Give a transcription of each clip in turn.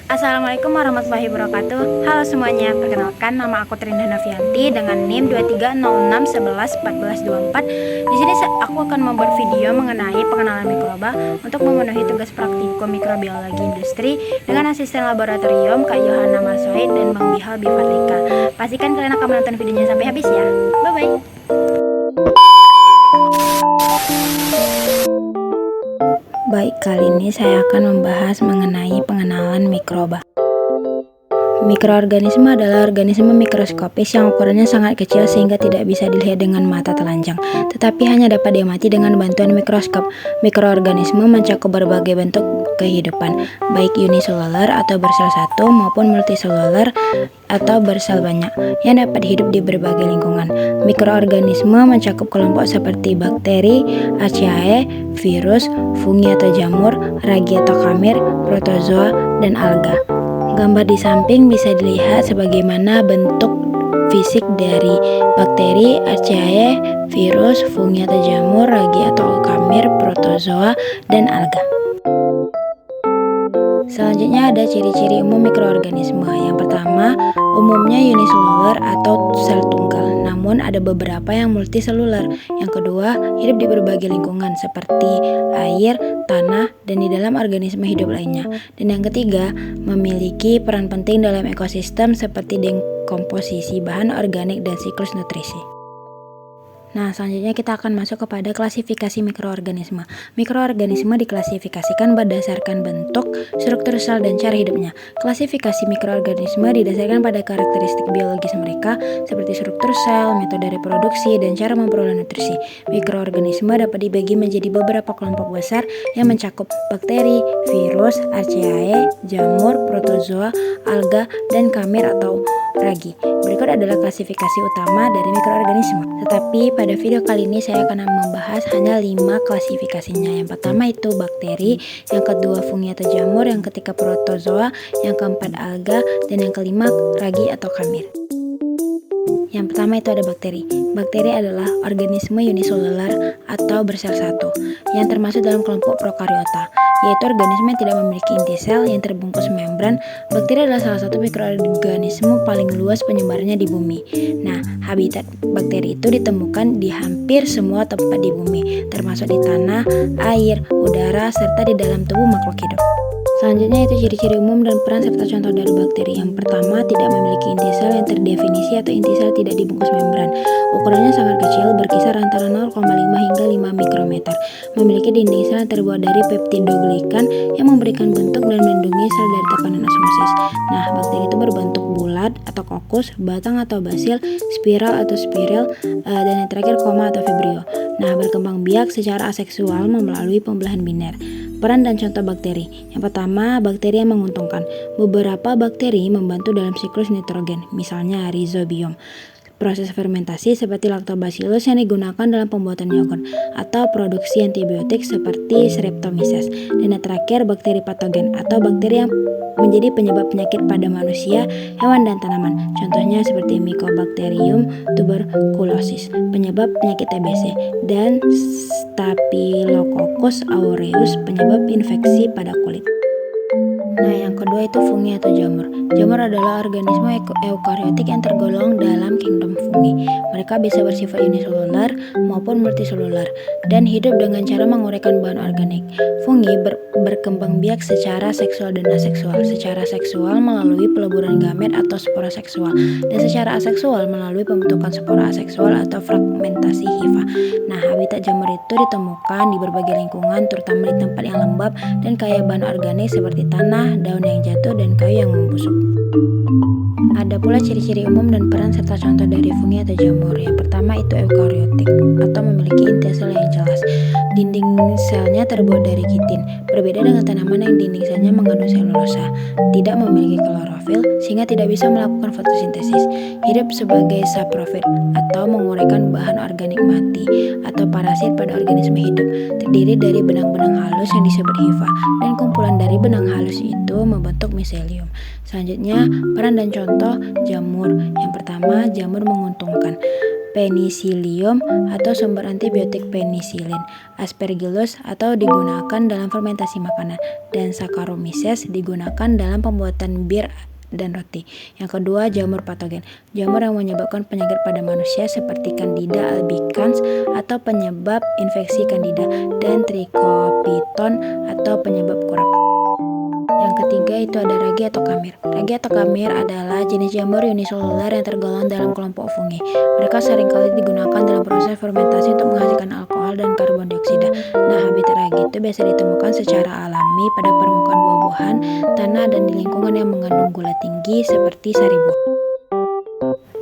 Assalamualaikum warahmatullahi wabarakatuh. Halo semuanya, perkenalkan nama aku Trinda Novianti dengan NIM 2306111424. Di sini aku akan membuat video mengenai pengenalan mikroba untuk memenuhi tugas praktikum mikrobiologi industri dengan asisten laboratorium Kak Yohana Marsoid dan Bang Bihal Bifarlika. Pastikan kalian akan menonton videonya sampai habis ya. Bye bye. Baik, kali ini saya akan membahas mengenai pengenalan mikroba. Mikroorganisme adalah organisme mikroskopis yang ukurannya sangat kecil sehingga tidak bisa dilihat dengan mata telanjang, tetapi hanya dapat diamati dengan bantuan mikroskop. Mikroorganisme mencakup berbagai bentuk kehidupan, baik uniseluler atau bersel satu maupun multiseluler atau bersel banyak, yang dapat hidup di berbagai lingkungan. Mikroorganisme mencakup kelompok seperti bakteri, archaea, virus, fungi atau jamur, ragi atau kamir, protozoa, dan alga. Gambar di samping bisa dilihat sebagaimana bentuk fisik dari bakteri, archaea, virus, fungi atau jamur, ragi atau kamir, protozoa, dan alga. Selanjutnya ada ciri-ciri umum mikroorganisme. Yang pertama, umumnya uniseluler atau sel tunggal, namun ada beberapa yang multiseluler. Yang kedua, hidup di berbagai lingkungan seperti air, tanah, dan di dalam organisme hidup lainnya. Dan yang ketiga, memiliki peran penting dalam ekosistem seperti dekomposisi bahan organik dan siklus nutrisi. Nah, selanjutnya kita akan masuk kepada klasifikasi mikroorganisme. Mikroorganisme diklasifikasikan berdasarkan bentuk, struktur sel, dan cara hidupnya. Klasifikasi mikroorganisme didasarkan pada karakteristik biologis mereka, seperti struktur sel, metode reproduksi, dan cara memperoleh nutrisi. Mikroorganisme dapat dibagi menjadi beberapa kelompok besar yang mencakup bakteri, virus, archaea, jamur, protozoa, alga, dan kamir atau ragi. Berikut adalah klasifikasi utama dari mikroorganisme. Tetapi pada video kali ini saya akan membahas hanya 5 klasifikasinya. Yang pertama itu bakteri, yang kedua fungi atau jamur, yang ketiga protozoa, yang keempat alga, dan yang kelima ragi atau kamir. Yang pertama itu ada bakteri. Bakteri adalah organisme uniseluler atau bersel satu yang termasuk dalam kelompok prokariota, yaitu organisme yang tidak memiliki inti sel yang terbungkus membran. Bakteri adalah salah satu mikroorganisme paling luas penyebarannya di bumi. Nah, habitat bakteri itu ditemukan di hampir semua tempat di bumi, termasuk di tanah, air, udara, serta di dalam tubuh makhluk hidup. Selanjutnya itu ciri-ciri umum dan peran serta contoh dari bakteri. Yang pertama, tidak memiliki inti sel yang terdefinisi atau inti sel tidak dibungkus membran. Ukurannya sangat kecil, berkisar antara 0,5 hingga 5 mikrometer. Memiliki dinding sel yang terbuat dari peptidoglikan yang memberikan bentuk dan melindungi sel dari tekanan osmosis. Nah, bakteri itu berbentuk bulat atau kokus, batang atau basil, spiral atau spiril, dan yang terakhir koma atau vibrio. Nah, berkembang biak secara aseksual melalui pembelahan biner. Peran dan contoh bakteri. Yang pertama, bakteri yang menguntungkan. Beberapa bakteri membantu dalam siklus nitrogen, misalnya rhizobium. Proses fermentasi seperti lactobacillus yang digunakan dalam pembuatan yogurt, atau produksi antibiotik seperti Streptomyces. Dan yang terakhir, bakteri patogen atau bakteri yang menjadi penyebab penyakit pada manusia, hewan, dan tanaman. Contohnya seperti Mycobacterium tuberculosis, penyebab penyakit TBC, dan Staphylococcus aureus, penyebab infeksi pada kulit. Nah, yang kedua itu fungi atau jamur. Jamur adalah organisme eukariotik yang tergolong dalam kingdom fungi. Mereka bisa bersifat uniseluler maupun multiseluler dan hidup dengan cara menguraikan bahan organik. Fungi berkembang biak secara seksual dan aseksual. Secara seksual melalui peleburan gamet atau spora seksual, dan secara aseksual melalui pembentukan spora aseksual atau fragmentasi hifa. Nah, habitat jamur itu ditemukan di berbagai lingkungan, terutama di tempat yang lembab dan kaya bahan organik seperti tanah, daun yang jatuh, dan kayu yang membusuk. Ada pula ciri-ciri umum dan peran serta contoh dari fungi atau jamur. Yang pertama itu eukariotik atau memiliki inti sel yang jelas. Dinding selnya terbuat dari kitin. Berbeda dengan tanaman yang dinding selnya mengandung selulosa, tidak memiliki klorofil sehingga tidak bisa melakukan fotosintesis. Hidup sebagai saprofit atau menguraikan bahan organik mati atau parasit pada organisme hidup. Terdiri dari benang-benang halus yang disebut hifa, dan kumpulan dari benang halus itu membentuk miselium. Selanjutnya, peran dan contoh jamur. Yang pertama, jamur menguntungkan. Penicillium atau sumber antibiotik penisilin, Aspergillus atau digunakan dalam fermentasi makanan, dan Saccharomyces digunakan dalam pembuatan bir dan roti. Yang kedua, jamur patogen. Jamur yang menyebabkan penyakit pada manusia seperti Candida albicans atau penyebab infeksi Candida, dan Trichopiton atau penyebab kurap. Yang ketiga itu ada ragi atau kamir. Ragi atau kamir adalah jenis jamur uniseluler yang tergolong dalam kelompok fungi. Mereka seringkali digunakan dalam proses fermentasi untuk menghasilkan alkohol dan karbon dioksida. Nah, habitat ragi itu biasa ditemukan secara alami pada permukaan buah-buahan, tanah, dan di lingkungan yang mengandung gula tinggi seperti sari buah.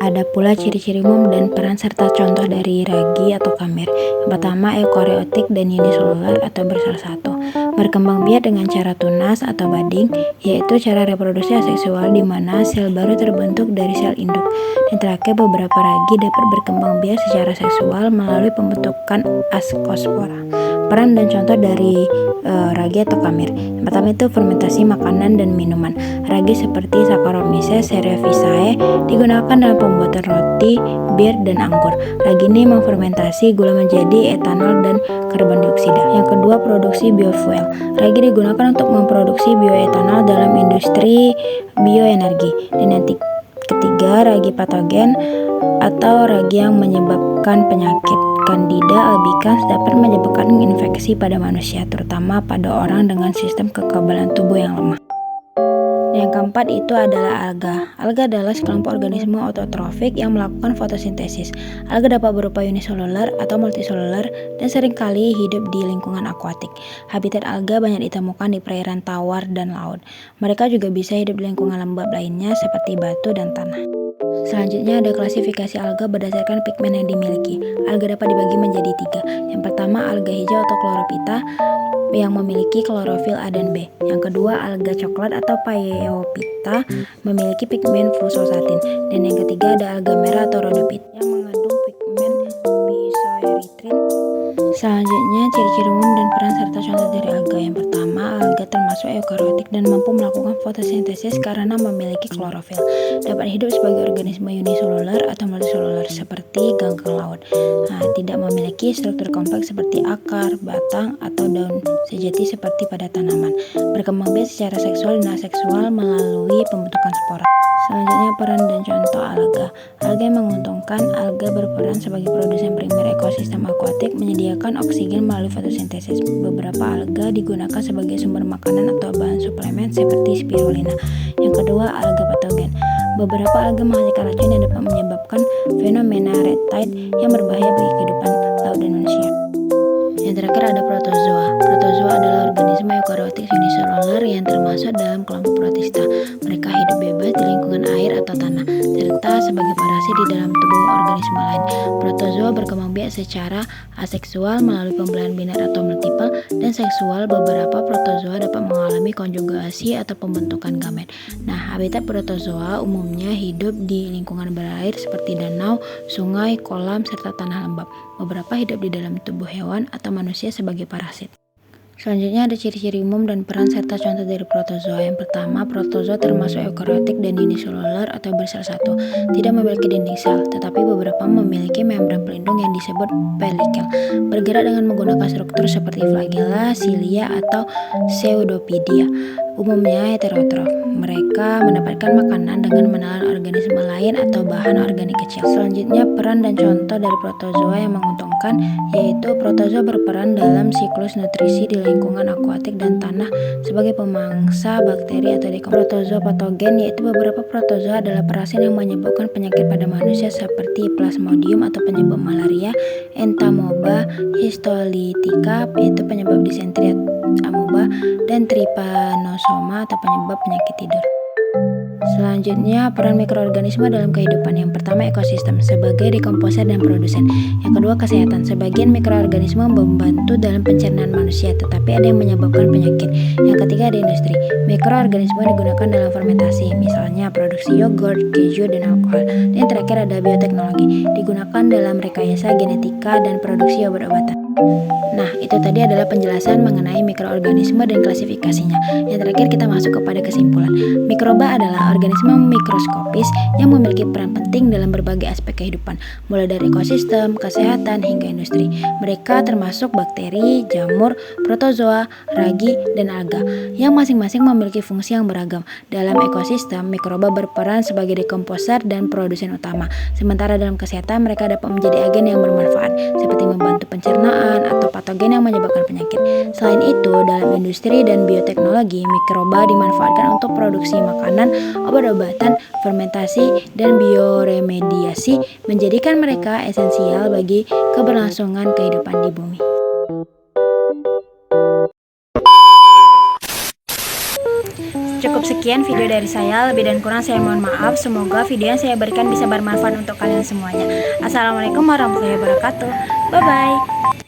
Ada pula ciri-ciri umum dan peran serta contoh dari ragi atau kamir. Yang pertama, eukariotik dan uniseluler atau bersalah satu. Berkembang biak dengan cara tunas atau budding, yaitu cara reproduksi aseksual di mana sel baru terbentuk dari sel induk. Dan terakhir, beberapa ragi dapat berkembang biak secara seksual melalui pembentukan askospora. Peran dan contoh dari ragi atau kamir. Yang pertama itu fermentasi makanan dan minuman. Ragi seperti Saccharomyces cerevisiae digunakan dalam pembuatan roti, bir, dan anggur. Ragi ini memfermentasi gula menjadi etanol dan karbon dioksida. Yang kedua, produksi biofuel. Ragi digunakan untuk memproduksi bioetanol dalam industri bioenergi. Dan yang ketiga, ragi patogen atau ragi yang menyebabkan penyakit. Candida albicans dapat menyebabkan infeksi pada manusia, terutama pada orang dengan sistem kekebalan tubuh yang lemah. Yang keempat itu adalah alga. Alga adalah sekelompok organisme autotrofik yang melakukan fotosintesis. Alga dapat berupa uniseluler atau multiseluler dan seringkali hidup di lingkungan akuatik. Habitat alga banyak ditemukan di perairan tawar dan laut. Mereka juga bisa hidup di lingkungan lembab lainnya seperti batu dan tanah. Selanjutnya ada klasifikasi alga berdasarkan pigmen yang dimiliki. Alga dapat dibagi menjadi 3. Yang pertama, alga hijau atau chlorophyta yang memiliki klorofil A dan B. Yang kedua, alga coklat atau Phaeophyta memiliki pigmen fusosatin. Dan yang ketiga ada alga merah atau rhodophyta yang mengandung pigmen physoerythrin. Selanjutnya, ciri-ciri umum dan peran serta contoh dari alga. Yang pertama, alga termasuk eukariotik dan mampu melakukan fotosintesis karena memiliki klorofil. Dapat hidup sebagai organisme uniseluler atau multiseluler seperti ganggang laut. Tidak memiliki struktur kompleks seperti akar, batang, atau daun sejati seperti pada tanaman. Berkembang biak secara seksual dan aseksual melalui pembentukan spora. Selanjutnya, peran dan contoh alga. Alga yang menguntungkan. Alga berperan sebagai produsen primer ekosistem akuatik, menyediakan oksigen melalui fotosintesis. Beberapa alga digunakan sebagai sumber makanan atau bahan suplemen seperti spirulina. Yang kedua, alga patogen. Beberapa alga menghasilkan racun yang dapat menyebabkan fenomena red tide yang berbahaya bagi kehidupan laut dan manusia. Yang terakhir ada protozoa. Protozoa adalah organisme eukariotik uniseluler yang termasuk dalam kelompok protista. Mereka hidup bebas di lingkungan air atau tanah, serta sebagai parasit di dalam tubuh organisme lain. Protozoa berkembang biak secara aseksual melalui pembelahan binar atau multiple, dan seksual. Beberapa protozoa dapat mengalami konjugasi atau pembentukan gamet. Habitat protozoa umumnya hidup di lingkungan berair seperti danau, sungai, kolam, serta tanah lembab. Beberapa hidup di dalam tubuh hewan atau manusia sebagai parasit. Selanjutnya ada ciri-ciri umum dan peran serta contoh dari protozoa. Yang pertama, protozoa termasuk eukariotik dan uniseluler atau bersel satu. Tidak memiliki dinding sel, tetapi beberapa memiliki membran pelindung yang disebut pelikel. Bergerak dengan menggunakan struktur seperti flagella, cilia, atau pseudopodia. Umumnya heterotrof. Mereka mendapatkan makanan dengan menelan organisme lain atau bahan organik kecil. Selanjutnya, peran dan contoh dari protozoa yang menguntungkan, yaitu protozoa berperan dalam siklus nutrisi di lingkungan akuatik dan tanah sebagai pemangsa bakteri atau protozoa patogen, yaitu beberapa protozoa adalah parasit yang menyebabkan penyakit pada manusia seperti Plasmodium atau penyebab malaria, Entamoeba histolytica yaitu penyebab disentri amoeba, dan Trypanosoma atau penyebab penyakit tidur. Selanjutnya, peran mikroorganisme dalam kehidupan. Yang pertama, ekosistem sebagai dekomposer dan produsen. Yang kedua, kesehatan. Sebagian mikroorganisme membantu dalam pencernaan manusia, tetapi ada yang menyebabkan penyakit. Yang ketiga, ada industri. Mikroorganisme digunakan dalam fermentasi, misalnya produksi yogurt, keju, dan alkohol. Dan yang terakhir ada bioteknologi, digunakan dalam rekayasa genetika dan produksi obat-obatan. Nah, itu tadi adalah penjelasan mengenai mikroorganisme dan klasifikasinya. Yang terakhir kita masuk kepada kesimpulan. Mikroba adalah organisme mikroskopis yang memiliki peran penting dalam berbagai aspek kehidupan, mulai dari ekosistem, kesehatan, hingga industri. Mereka termasuk bakteri, jamur, protozoa, ragi, dan alga, yang masing-masing memiliki fungsi yang beragam. Dalam ekosistem, mikroba berperan sebagai dekomposer dan produsen utama. Sementara dalam kesehatan, mereka dapat menjadi agen yang bermanfaat, seperti membantu pencernaan atau patogen yang menyebabkan penyakit. Selain itu, dalam industri dan bioteknologi, mikroba dimanfaatkan untuk produksi makanan, obat-obatan, fermentasi, dan bioremediasi, menjadikan mereka esensial bagi keberlangsungan kehidupan di bumi. Cukup sekian video dari saya, lebih dan kurang saya mohon maaf. Semoga video yang saya berikan bisa bermanfaat untuk kalian semuanya. Assalamualaikum warahmatullahi wabarakatuh. Bye-bye.